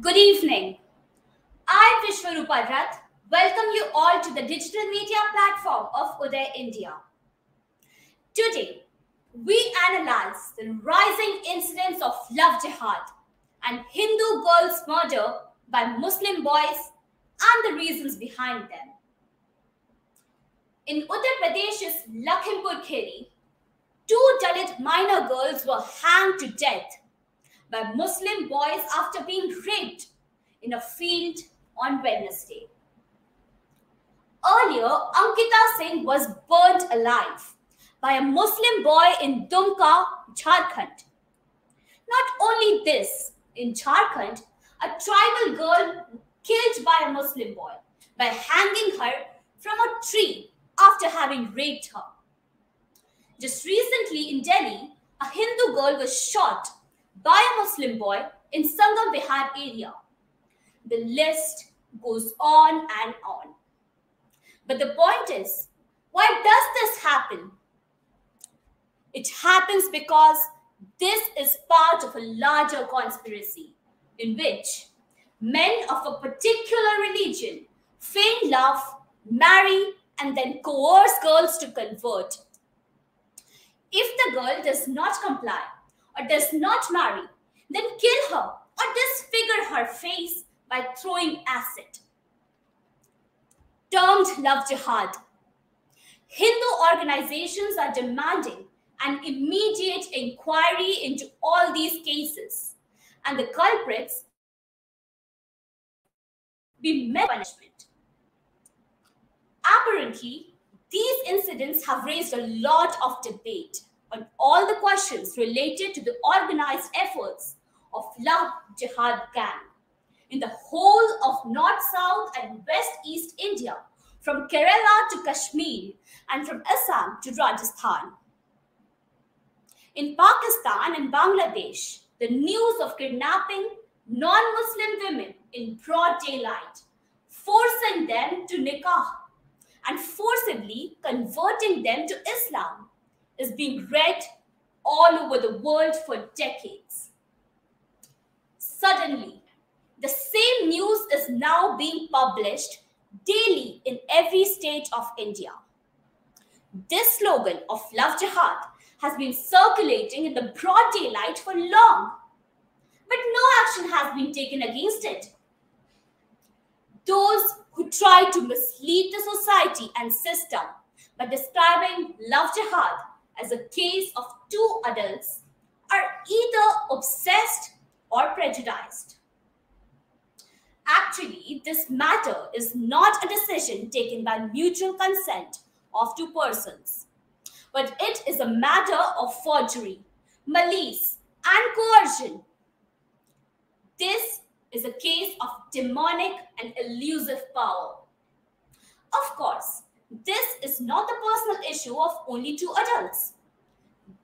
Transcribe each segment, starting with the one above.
Good evening. I, Vishwarupa Rath, welcome you all to the digital media platform of Uday India. Today, we analyze the rising incidents of love jihad and Hindu girls' murder by Muslim boys and the reasons behind them. In Uttarpradesh's Lakhimpur, Kheri, two Dalit minor girls were hanged to death by Muslim boys after being raped in a field on Wednesday. Earlier, Ankita Singh was burnt alive by a Muslim boy in Dumka, Jharkhand. Not only this, in Jharkhand, a tribal girl killed by a Muslim boy by hanging her from a tree after having raped her. Just recently in Delhi, a Hindu girl was shot by a Muslim boy in Sangam Vihar area. The list goes on and on. But the point is, why does this happen? It happens because this is part of a larger conspiracy in which men of a particular religion feign love, marry, and then coerce girls to convert. If the girl does not comply or does not marry, then kill her or disfigure her face by throwing acid. Termed love jihad, Hindu organizations are demanding an immediate inquiry into all these cases and the culprits be met with punishment. Apparently, these incidents have raised a lot of debate on all the questions related to the organized efforts of love jihad gang in the whole of North, South and West East India, from Kerala to Kashmir and from Assam to Rajasthan. In Pakistan and Bangladesh, the news of kidnapping non-Muslim women in broad daylight, forcing them to nikah and forcibly converting them to Islam is being read all over the world for decades. Suddenly, the same news is now being published daily in every state of India. This slogan of love jihad has been circulating in the broad daylight for long, but no action has been taken against it. Those who try to mislead the society and system by describing love jihad as a case of two adults are either obsessed or prejudiced. Actually, this matter is not a decision taken by mutual consent of two persons, but it is a matter of forgery, malice, and coercion. This is a case of demonic and elusive power. Of course, this is not the personal issue of only two adults.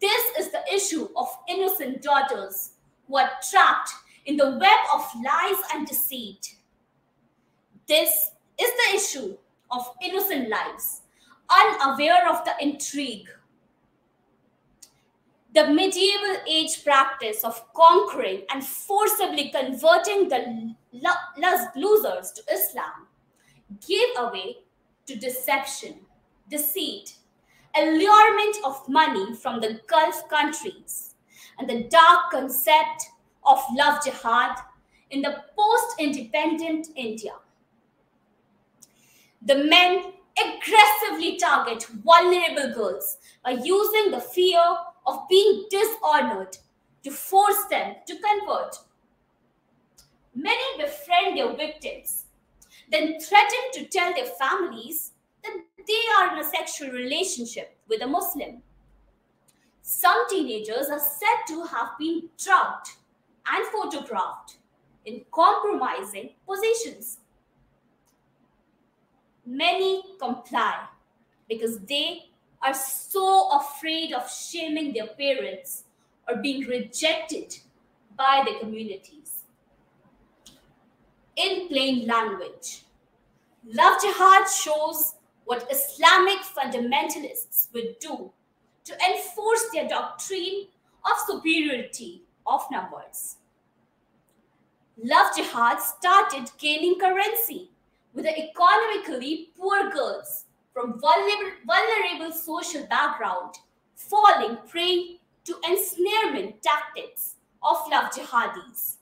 This is the issue of innocent daughters who are trapped in the web of lies and deceit. This is the issue of innocent lives, unaware of the intrigue. The medieval age practice of conquering and forcibly converting the losers to Islam gave way to deception, deceit, allurement of money from the Gulf countries, and the dark concept of love jihad in the post-independent India. The men aggressively target vulnerable girls by using the fear of being dishonored to force them to convert. Many befriend their victims, then threaten to tell their families that they are in a sexual relationship with a Muslim. Some teenagers are said to have been drugged and photographed in compromising positions. Many comply because they are so afraid of shaming their parents or being rejected by their communities. In plain language, love jihad shows what Islamic fundamentalists would do to enforce their doctrine of superiority of numbers. Love jihad started gaining currency with the economically poor girls from vulnerable social background falling prey to ensnarement tactics of love jihadis.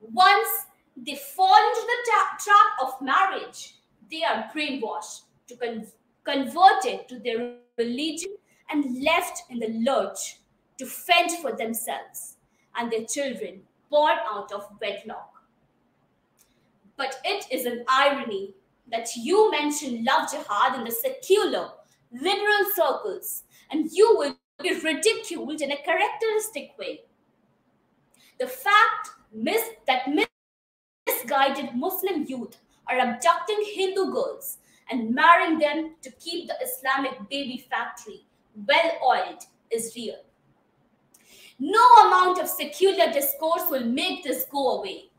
Once they fall into the trap of marriage, they are brainwashed to converted to their religion and left in the lurch to fend for themselves and their children born out of wedlock. But it is an irony that you mention love jihad in the secular, liberal circles and you will be ridiculed in a characteristic way. The fact that misguided Muslim youth are abducting Hindu girls and marrying them to keep the Islamic baby factory well oiled is real. No amount of secular discourse will make this go away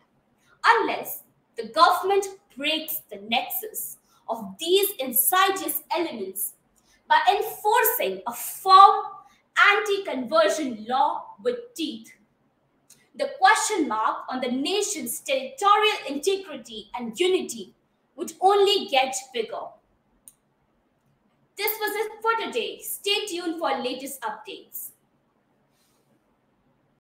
unless the government breaks the nexus of these insidious elements by enforcing a firm anti-conversion law with teeth. The question mark on the nation's territorial integrity and unity would only get bigger. This was it for today. Stay tuned for latest updates.